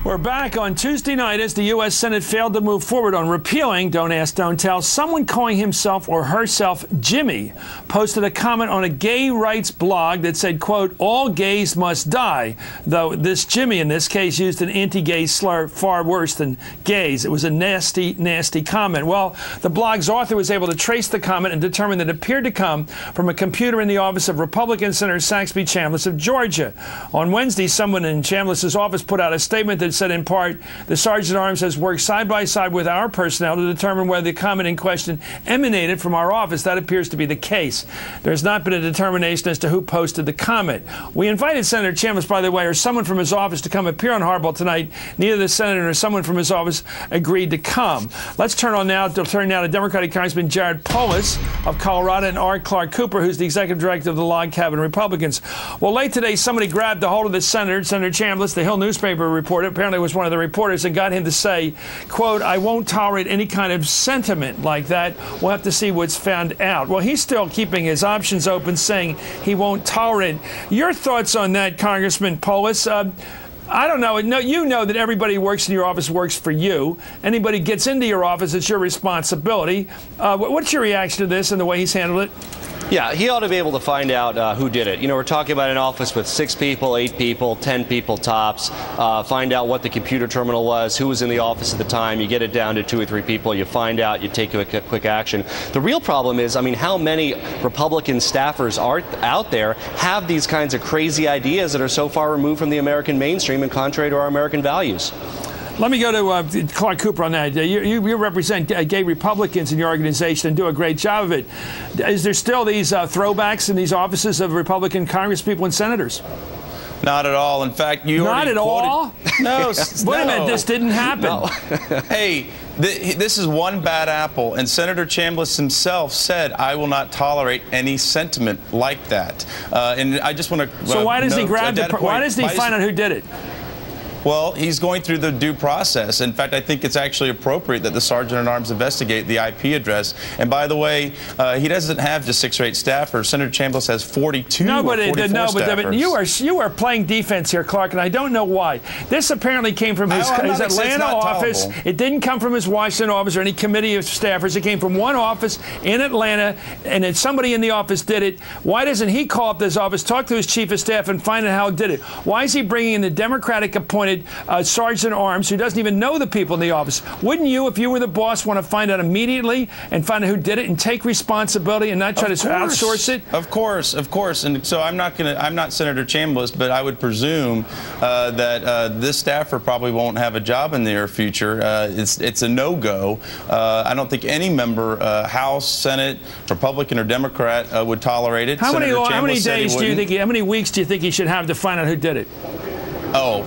We're back on Tuesday night as the U.S. Senate failed to move forward on repealing, don't ask, don't tell. Someone calling himself or herself Jimmy posted a comment on a gay rights blog that said, quote, all gays must die, though this Jimmy in this case used an anti-gay slur far worse than gays. It was a nasty, nasty comment. Well, the blog's author was able to trace the comment and determine that it appeared to come from a computer in the office of Republican Senator Saxby Chambliss of Georgia. On Wednesday, someone in Chambliss's office put out a statement that said, in part, the Sergeant at Arms has worked side by side with our personnel to determine whether the comment in question emanated from our office. That appears to be the case. There's not been a determination as to who posted the comment. We invited Senator Chambliss, by the way, or someone from his office to come appear on Hardball tonight. Neither the senator nor someone from his office agreed to come. Let's turn now to Democratic Congressman Polis of Colorado and Clarke Cooper, who's the executive director of the Log Cabin Republicans. Well, late today, somebody grabbed a hold of the Senator Chambliss, the Hill newspaper reporter, apparently was one of the reporters, and got him to say, quote, I won't tolerate any kind of sentiment like that. We'll have to see what's found out. Well, he's still keeping his options open, saying he won't tolerate. Your thoughts on that, Congressman Polis? I don't know. You know that everybody who works in your office works for you. Anybody gets into your office, it's your responsibility. What's your reaction to this and the way he's handled it? Yeah, he ought to be able to find out who did it. You know, we're talking about an office with 6 people, 8 people, 10 people tops. Find out what the computer terminal was, who was in the office at the time. You get it down to 2 or 3 people. You find out. You take a quick action. The real problem is, I mean, how many Republican staffers are out there have these kinds of crazy ideas that are so far removed from the American mainstream and contrary to our American values? Let me go to Clarke Cooper on that. You represent gay Republicans in your organization and do a great job of it. Is there still these throwbacks in these offices of Republican congresspeople and senators? Not at all. In fact, you not at all? No. Wait a minute. This didn't happen. No. Hey, this is one bad apple, and Senator Chambliss himself said, I will not tolerate any sentiment like that. And I just want to So why does he grab why doesn't he find out who did it? Well, he's going through the due process. In fact, I think it's actually appropriate that the Sergeant at Arms investigate the IP address. And by the way, he doesn't have just 6 or 8 staffers. Senator Chambliss has 42 or 44 staffers. You are playing defense here, Clarke, and I don't know why. This apparently came from his Atlanta office. It didn't come from his Washington office or any committee of staffers. It came from one office in Atlanta, and then somebody in the office did it. Why doesn't he call up this office, talk to his chief of staff, and find out how he did it? Why is he bringing in the Democratic appointed Sergeant at Arms who doesn't even know the people in the office? Wouldn't you, if you were the boss, want to find out immediately and find out who did it and take responsibility and not try to outsource it? Of course. And so I'm not Senator Chambliss, but I would presume that this staffer probably won't have a job in the near future. It's a no-go. I don't think any member, House, Senate, Republican or Democrat, would tolerate it. How many days do you think? How many weeks do you think he should have to find out who did it? Oh,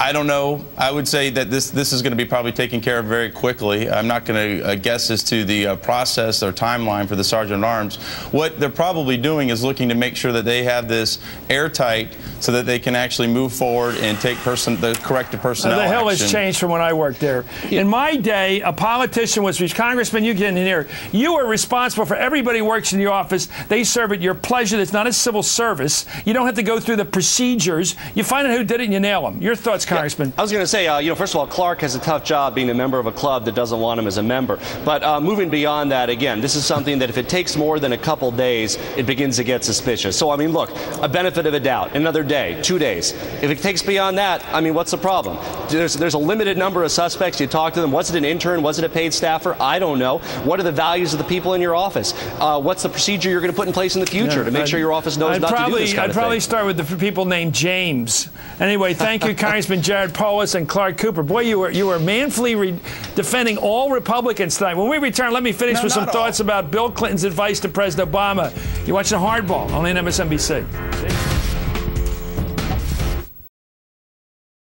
I don't know. I would say that this is going to be probably taken care of very quickly. I'm not going to guess as to the process or timeline for the Sergeant at Arms. What they're probably doing is looking to make sure that they have this airtight so that they can actually move forward and take the corrective personnel action. The Hill has changed from when I worked there. In my day, a politician was, Congressman, you get in here, you are responsible for everybody who works in your office. They serve at your pleasure. It's not a civil service. You don't have to go through the procedures. You find out who did it and you nail them. Your thoughts, Congressman? Yeah, I was going to say, first of all, Clarke has a tough job being a member of a club that doesn't want him as a member. But moving beyond that, again, this is something that if it takes more than a couple days, it begins to get suspicious. So, I mean, look, a benefit of a doubt, another day, 2 days. If it takes beyond that, I mean, what's the problem? There's a limited number of suspects. You talk to them. Was it an intern? Was it a paid staffer? I don't know. What are the values of the people in your office? What's the procedure you're going to put in place in the future to make sure your office knows not to do this kind of thing? I'd probably start with the people named James. Anyway, thank you, Congressman Polis and Clarke Cooper. Boy, you were manfully defending all Republicans tonight. When we return, let me finish with some thoughts about Bill Clinton's advice to President Obama. You're watching Hardball, only on MSNBC.